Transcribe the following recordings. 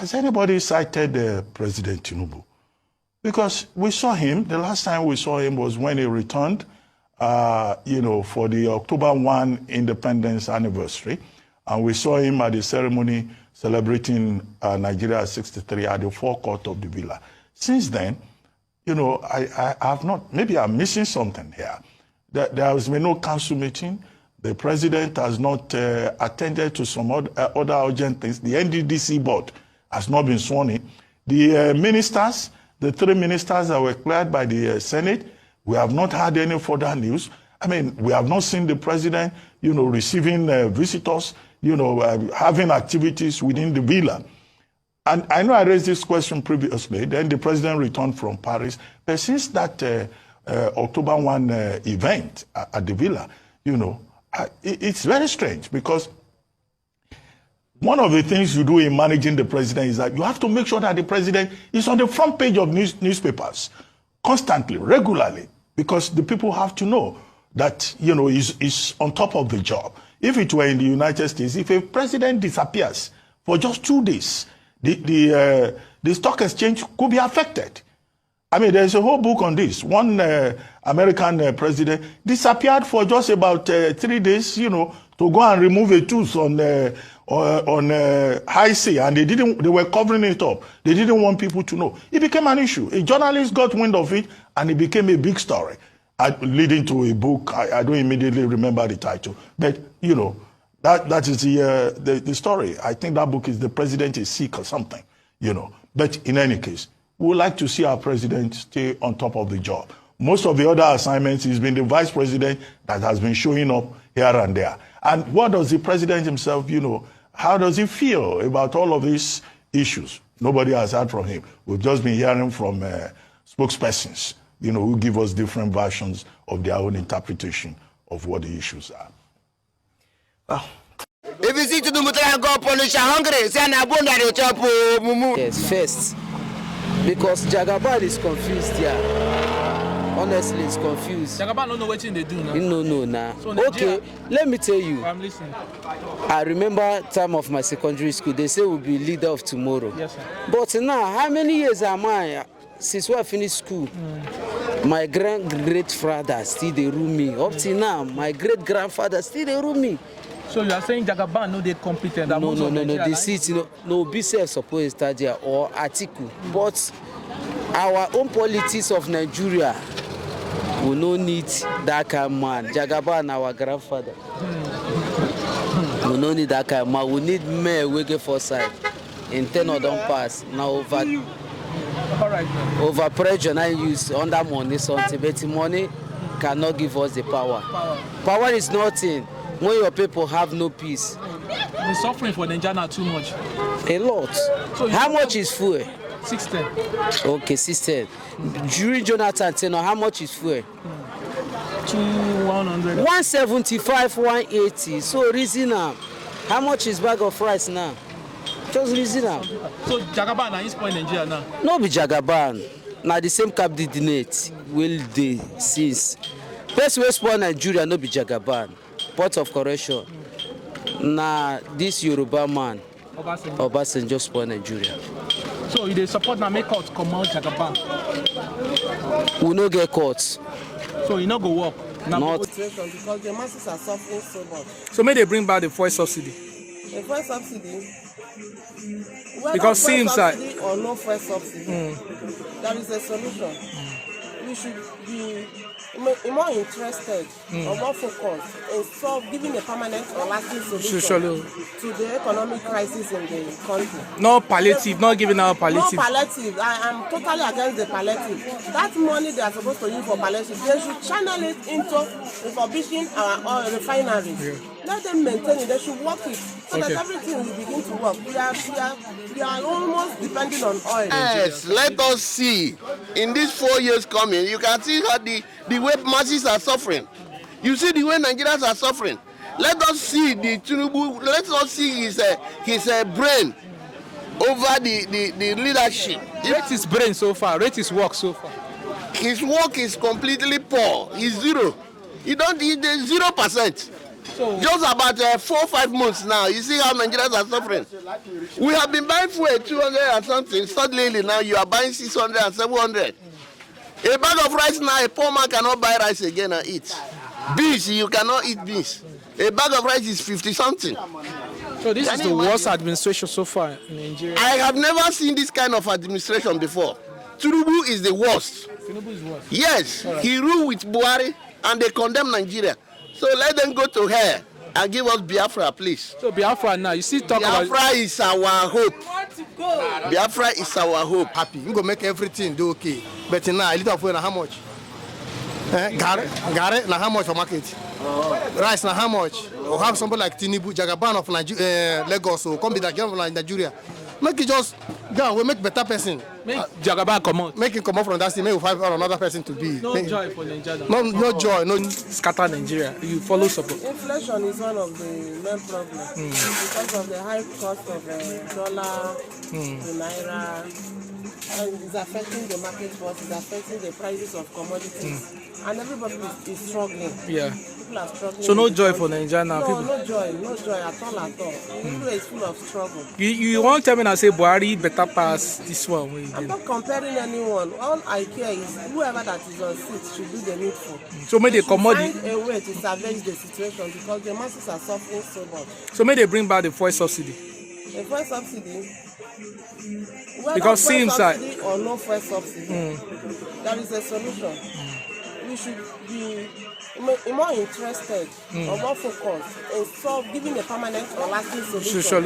has anybody cited President Tinubu? Because we saw him, the last time we saw him was when he returned, for the October 1 independence anniversary. And we saw him at the ceremony celebrating Nigeria 63 at the forecourt of the villa. Since then, I have not, maybe I'm missing something here. There has been no council meeting. The president has not attended to some other urgent things. The NDDC board has not been sworn in. The ministers, the 3 ministers that were cleared by the Senate, we have not had any further news. I mean, we have not seen the president, receiving visitors, having activities within the villa. And I know I raised this question previously. Then the president returned from Paris. But since that October 1 event at the villa, it's very strange because one of the things you do in managing the president is that you have to make sure that the president is on the front page of newspapers constantly, regularly, because the people have to know that, he's on top of the job. If it were in the United States, if a president disappears for just 2 days, the stock exchange could be affected. I mean, there's a whole book on this. One American president disappeared for just about 3 days, to go and remove a tooth on high sea, and they were covering it up. They didn't want people to know. It became an issue. A journalist got wind of it, and it became a big story, leading to a book. I don't immediately remember the title, but that is the story. I think that book is The President is Sick or something, But in any case, we would like to see our president stay on top of the job. Most of the other assignments, he's been the vice president that has been showing up here and there. And what does the president himself, how does he feel about all of these issues? Nobody has heard from him. We've just been hearing from spokespersons, who give us different versions of their own interpretation of what the issues are. Well, if you see to do go polish hungry, say na bone that you chop mumu. Yes, first, because Jagaban is confused here. Honestly, it's confused. Jagaban don't know what they do now. No, nah. So okay, let me tell you. I'm listening. I remember time of my secondary school, they say we'll be leader of tomorrow. Yes, sir. But now, how many years am I since I finished school? My great-grandfather still they rule me. Up till now, my great-grandfather still they rule me. So you are saying Jagaban no they competent? No. The seat, no BCF supposed to start there or Atiku. But our own politics of Nigeria, we no need that kind of man. Jagaban, our grandfather. We no need that kind of man. We need men who get foresight. In 10 or don't pass. Now over pressure, I use under money something, but money cannot give us the power. Power is nothing when your people have no peace. The suffering for Nigeria too much. A lot. So how much is fuel? 610. Okay, 610. During Jonathan tenure, how much is fuel? 100. 175, 180. So reason now. How much is bag of rice now? Just reason now. So Jagaban na spoil Nigeria now? No be Jagaban. Now the same cabinet will they since. First we spoil Nigeria, no be Jagaban. Port of correction. Now this Yoruba man, Obasanjo spoil Nigeria. So they support now make out come out Jagaban. We no get caught. So you no go work. Not because the masses are suffering so much. So may they bring back the fuel subsidy? The fuel subsidy. Because seems like or no fuel subsidy, there is a solution. We should be more interested or more focused in giving a permanent or lasting solution to the economic crisis in the country. No palliative, not giving out palliative. No palliative. I am totally against the palliative. That money they are supposed to use for palliative, they should channel it into refurbishing our oil refineries. Yeah. Let them maintain it. They should work it so that everything will begin to work. We are almost depending on oil. Yes, let us see. In these 4 years coming, you can see how the way masses are suffering. You see the way Nigerians are suffering. Let us see the Tinubu. Let us see his brain over the leadership. Rate his brain so far. Rate his work so far. His work is completely poor. He's zero. He 0%. Just about 4 or 5 months now. You see how Nigerians are suffering. We have been buying fuel at 200 and something. Suddenly now you are buying 600 and 700. A bag of rice now, a poor man cannot buy rice again and eat. Beans, you cannot eat beans. A bag of rice is 50 something. So this is the worst administration so far in Nigeria. I have never seen this kind of administration before. Tinubu is the worst. Tinubu is worse. Yes, he ruled with Buhari and they condemn Nigeria. So let them go to hell and give us Biafra, please. So Biafra now, you see talk Biafra about... is our hope. Biafra is our hope. Happy. We go make everything do okay. But now, a little food, how much? Gare, now how much for market? Rice, now how much? Or have somebody like Tinubu, Jagaban of Lagos, or come be like Nigeria. Make it just go. We make better person. Make Jagaban come out. Make him come out from that thing. Make we find another person to be. No joy for Nigeria. No joy. No. Scatter Nigeria. You follow support. Inflation is one of the main problems because of the high cost of dollar, the naira, and it's affecting the market force, it's affecting the prices of commodities, and everybody is struggling. Yeah. People are struggling. So no joy for Nigeria now. No, People. no joy at all. People is full of struggle. You won't tell me now say Buhari better pass this one. I'm not comparing anyone. All I care is whoever that is on seat should do the needful. So may they commodity. Find a way to salvage the situation because the masses are suffering so much. So may they bring back the fuel subsidy. The fuel subsidy. Because seems like or no fuel subsidy, there is a solution. We should be more interested or more focused in giving a permanent or lasting solution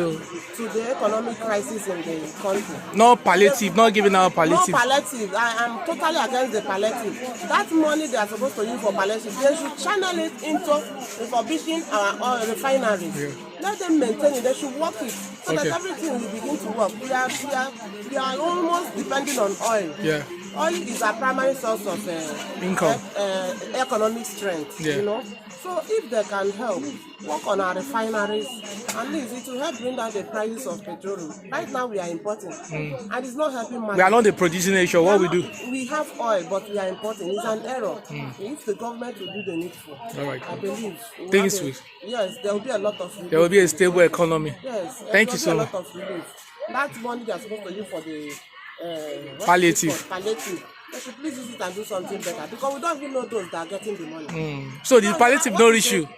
to the economic crisis in the country. No palliative, not giving out palliative. No palliative. I am totally against the palliative. That money they are supposed to use for palliative, they should channel it into refurbishing our refineries. Yeah. Let them maintain it. They should work it so that everything will begin to work. We are almost depending on oil. Yeah. Oil is our primary source of income, economic strength. Yeah. You know. So if they can help work on our refineries, at least it will help bring down the prices of petroleum. Right now we are importing, and it's not helping market. We are not the producing nation. What we do? We have oil, but we are importing. It's an error. If the government will do the needful, all right. I believe. Yes, there will be a lot of relief. There will be a stable economy. Yes. Thank you so much. That money they are supposed to use for the palliative. They should please use it and do something better because we don't even know those that are getting the money. So the palliative no reach you?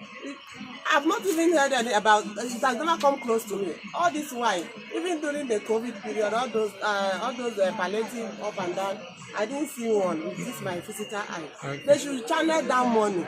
I've not even heard any about it. Has never come close to me. All this while, even during the COVID period, all those palliative up and down, I didn't see one with this my physical eye. Okay. They should channel that money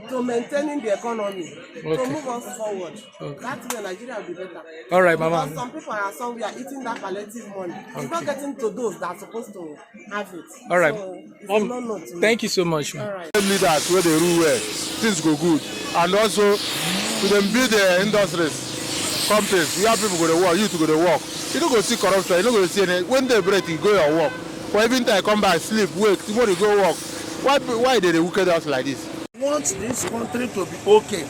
to maintaining the economy, to move us forward. That's where Nigeria will be better. All right, Mama. Because some people are somewhere eating that palliative money. It's not getting to those that are supposed to have it. All right. So thank you so much. All right. Leaders where they rule well, things go good. And also, to them build the industries, companies, we have people go to work, you to go to work. You don't go see corruption, you don't go see any. When they break, you go your work. For every time I come back, sleep, wake, tomorrow you go work. Why did they wicked us like this? Want this country to be okay.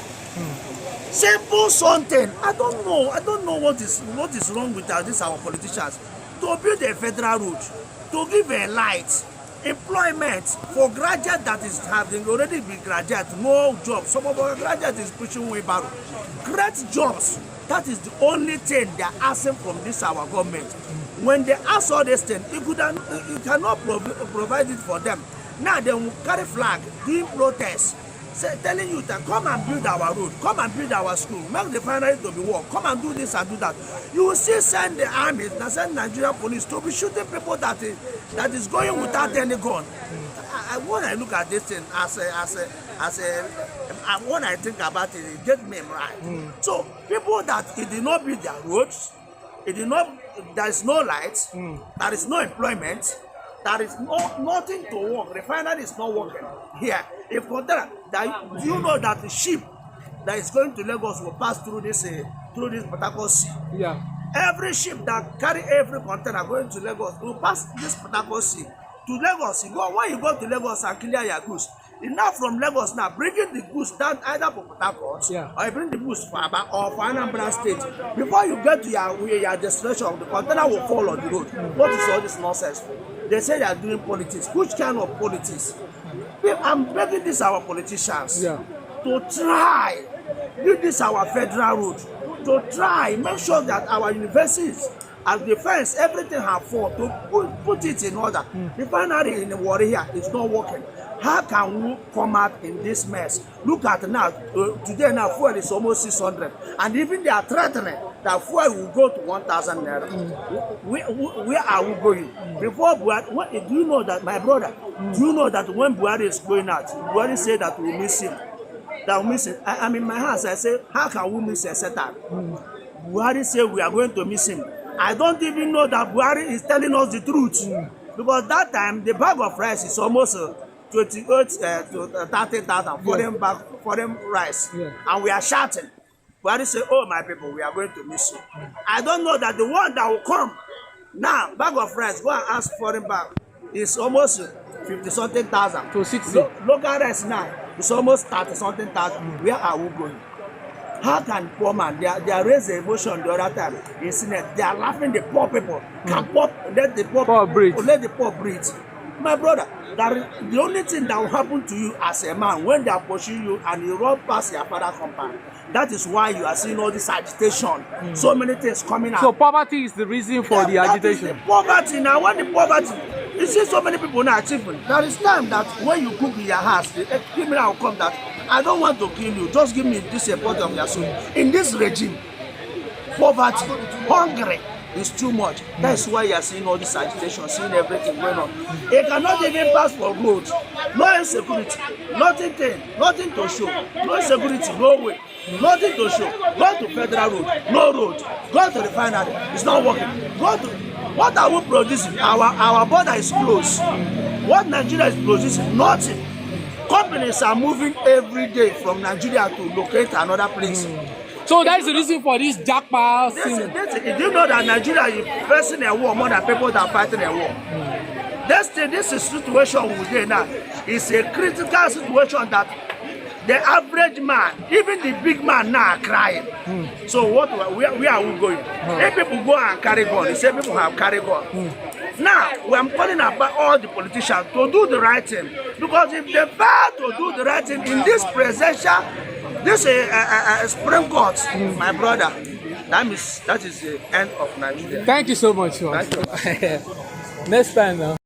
Simple something. I don't know what is wrong with this our politicians. To build a federal road, to give a light, employment for graduate that is having already been graduate, no job. Some of our graduates is pushing wheelbarrow. Great jobs. That is the only thing they are asking from this our government. When they ask all these things, it cannot provide it for them. Now they will carry flag, doing protests, telling you that come and build our road, come and build our school, make the refinery to be work, come and do this and do that. You will see send the army, send Nigerian police to be shooting people that is going without any gun. When I look at this thing when I think about it, it gets me right. So people that it did not build their roads, there is no lights, there is no employment. There is nothing to work. Refinery is not working here. If container, do you know that the ship that is going to Lagos will pass through this Port Harcourt Sea? Yeah. Every ship that carry every container going to Lagos will pass this Port Harcourt Sea. To Lagos, when you go to Lagos and clear your goods, enough from Lagos now, bringing the goods down either for Port Harcourt or you bring the goods for Aba or for Anambra State. Before you get to your destination, the container will fall on the road. What is all this nonsense? They say they are doing politics. Which kind of politics? I'm begging these our politicians to try build this our federal road to try make sure that our universities and defense everything have fought to put it in order. Refinery in Warri here is not working. How can we come out in this mess? Look at now, today now fuel is almost 600, and even they are threatening that fuel will go to 1,000 naira. Where are we going? Before Buhari, do you know that, my brother, do you know that when Buhari is going out, Buhari said that we miss him? That we miss him. I'm in my house, I say, how can we miss a setup? Buhari said we are going to miss him. I don't even know that Buhari is telling us the truth. Because that time, the bag of rice is almost 28 to 30,000 foreign rice. And we are shouting. Buhari say, oh my people, we are going to miss you. I don't know that the one that will come now, bag of rice, go and ask foreign bag, is almost 50-something thousand. To 60. Local rice now is almost 30-something thousand. Where are we going? How can poor man, they raise the emotion the other time in Senate, they are laughing the poor people. Can poor, let the poor breathe. Let the poor breathe. My brother, the only thing that will happen to you as a man when they are pushing you and you run past your father's compound, that is why you are seeing all this agitation. So many things coming out. So poverty is the reason for the agitation. The poverty now, when the poverty, you see so many people now achieving. There is time that when you cook in your house, the criminal will come that I don't want to kill you, just give me this support of your soul. In this regime, poverty, hungry is too much. That's why you are seeing all this agitation, seeing everything going on. They cannot even pass for road. No insecurity, nothing to show. No insecurity, no way. Nothing to show. Go to federal road, no road. Go to refinery, it's not working. Go to what are we producing? Our border is closed. What Nigeria is producing? Nothing. Companies are moving every day from Nigeria to locate another place. So that is the reason for this jackpot thing. Do you know that Nigeria is facing a war more than people that are fighting a war? This is situation we're in now. It's a critical situation that the average man, even the big man now are crying. So where are we going? If people go and carry gun, they say people have carry gun. Now, I'm calling about all the politicians to do the right thing. Because if they fail to do the right thing in this presidential, this Supreme Court, my brother, that is the end of Nigeria. Thank you so much. Thank you. Next time now.